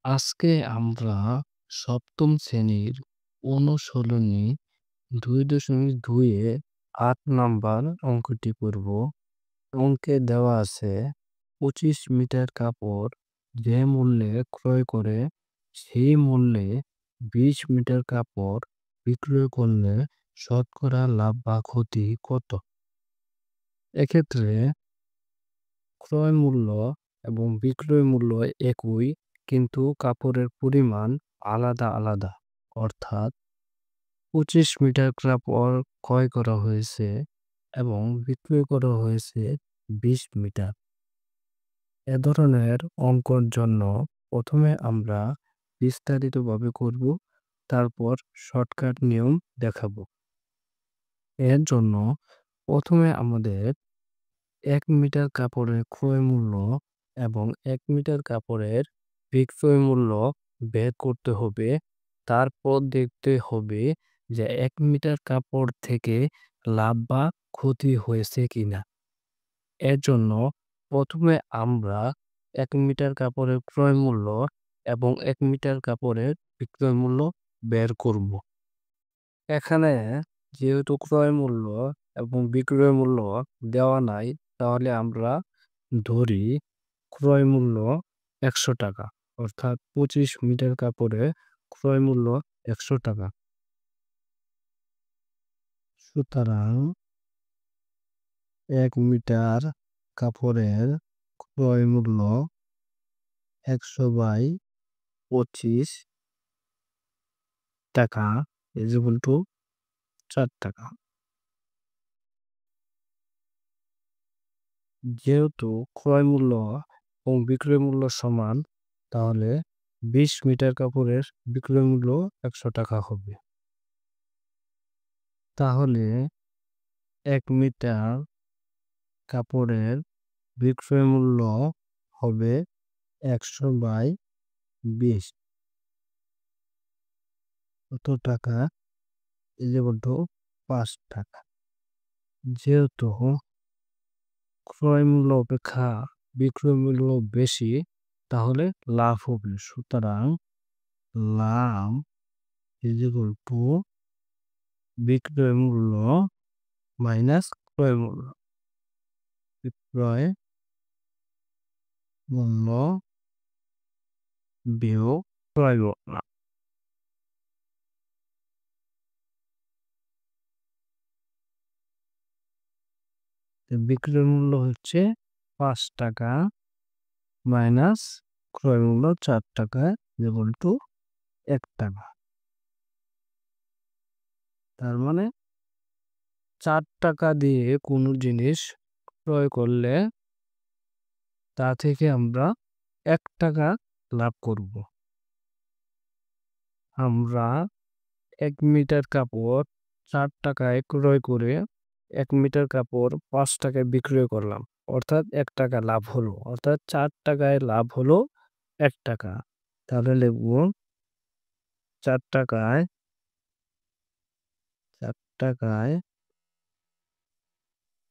আজকে আমরা সপ্তম শ্রেণীর অনুশীলনী ২.২ এ ৮ নাম্বার অঙ্কটি করব। অঙ্কে দেওয়া আছে ২৫ মিটার কাপড় যে মূল্যে ক্রয় করে সেই মূল্যে ২০ মিটার কাপড় বিক্রয় করলে শতকরা লাভ বা ক্ষতি কত? এক্ষেত্রে ক্রয় মূল্য এবং বিক্রয় মূল্য একই, কিন্তু কাপড়ের পরিমাণ আলাদা আলাদা। অর্থাৎ ২৫ মিটার কাপড় ক্রয় করা হয়েছে এবং বিক্রয় করা হয়েছে ২০ মিটার। এ ধরনের অঙ্কর জন্য প্রথমে আমরা বিস্তারিতভাবে করব, তারপর শর্টকাট নিয়ম দেখাবো। এর জন্য প্রথমে আমাদের ১ মিটার কাপড়ের ক্রয় মূল্য এবং ১ মিটার কাপড়ের বিক্রয় মূল্য বের করতে হবে। তারপর দেখতে হবে যে ১ মিটার কাপড় থেকে লাভ বা ক্ষতি হয়েছে কিনা। এর জন্য প্রথমে আমরা ১ মিটার কাপড়ের ক্রয় মূল্য এবং ১ মিটার কাপড়ের বিক্রয় মূল্য বের করব। এখানে যেহেতু ক্রয় মূল্য এবং বিক্রয় মূল্য দেওয়া নাই, তাহলে আমরা ধরি ক্রয় মূল্য ১০০ টাকা। অর্থাৎ ২৫ মিটার কাপড়ে ক্রয় মূল্য ১০০ টাকা। সুতরাং ১ মিটার কাপড়ের ক্রয় মূল্য ১০০/২৫ টাকা = ৪ টাকা। যেহেতু ক্রয় মূল্য এবং বিক্রয় মূল্য সমান, তাহলে ২০ মিটার কাপড়ের বিক্রয় মূল্য ১০০ টাকা হবে। তাহলে ১ মিটার কাপড়ের বিক্রয় মূল্য হবে ১০০/২০। কত টাকা? = ৫ টাকা। যেহেতু ক্রয় মূল্য অপেক্ষা বিক্রয় মূল্য বেশি, তাহলে লাভ হবে। সুতরাং লাভ = বিক্রয় মূল্য মাইনাস ক্রয় মূল্য। বিক্রয় মূল্য বিয়োগ ক্রয় মূল্য। বিক্রয় মূল্য হচ্ছে ৫ টাকা মাইনাস ক্রয় মূল্য ৪ টাকা = ১ টাকা। তার মানে ৪ টাকা দিয়ে কোনো জিনিস ক্রয় করলে তা থেকে আমরা ১ টাকা লাভ করব। আমরা ১ মিটার কাপড় ৪ টাকায় ক্রয় করে ১ মিটার কাপড় ৫ টাকায় বিক্রয় করলাম। অর্থাৎ ১ টাকা লাভ হলো। অর্থাৎ ৪ টাকায় লাভ হলো ১ টাকা। তাহলে লিখব ৪ টাকায়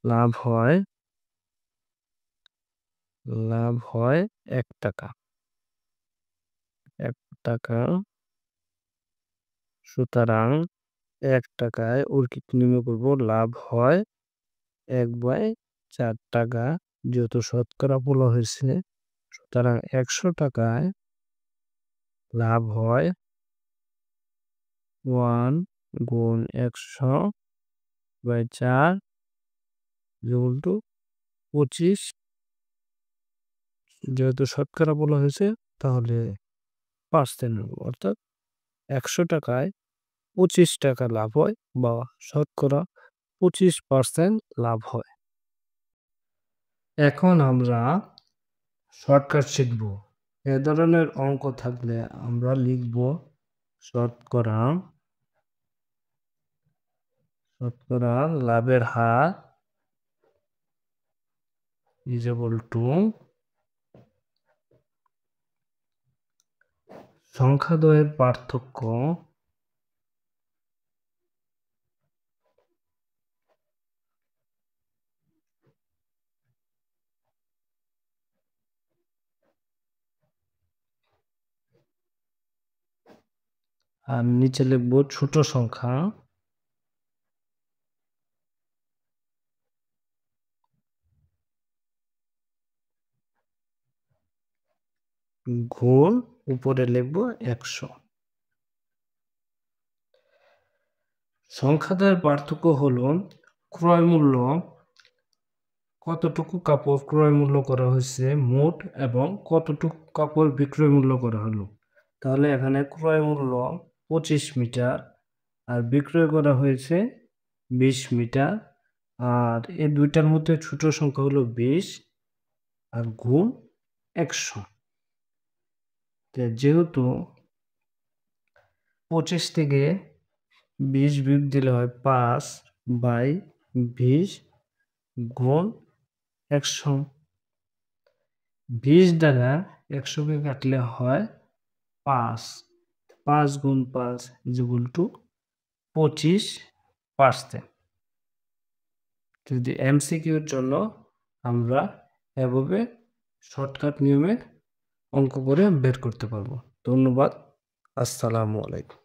লাভ হয় ১ টাকা। ১ টাকা। সুতরাং ১ টাকায় নির্ণয় করব, লাভ হয় ১/৪ টাকা। যেহেতু শতকরা বলা হয়েছে, সুতরাং ১০০ টাকায় লাভ হয় ১ গুণ ১০০/৪ = ২৫। যেহেতু শতকরা বলা হয়েছে, তাহলে পার্সেন্ট, অর্থাৎ ১০০ টাকায় ২৫ টাকা লাভ হয় বা শতকরা ২৫% লাভ হয়। এখন আমরা শর্টকাট শিখব। এ ধরনের অঙ্ক থাকলে আমরা লিখব শতকরা লাভের হার = সংখ্যাদ্বয়ের পার্থক্য আর নিচে লিখব ছোট সংখ্যা গুণ উপরে লিখব 100। সংখ্যাদের পার্থক্য হলো ক্রয় মূল্য, কতটুকু কাপড় ক্রয় মূল্য করা হয়েছে মোট, এবং কতটুকু কাপড় বিক্রয় মূল্য করা হলো। তাহলে এখানে ক্রয় মূল্য 25 মিটার আর বিক্রয় করা হয়েছে 20 মিটার, আর এই দুইটার মধ্যে ছোট সংখ্যা হলো 20 আর গুণ 100। যেহেতু 25 থেকে 20 বিয়োগ দিলে হয় 5/20 গুণ 100। 20 দ্বারা 100কে কাটলে হয় 5। 5 গুণ 5 = 25%। যদি এমসিকিউর জন্য আমরা এভাবে শর্টকাট নিয়মে অঙ্ক করে বের করতে পারবো। ধন্যবাদ। আসসালামু আলাইকুম।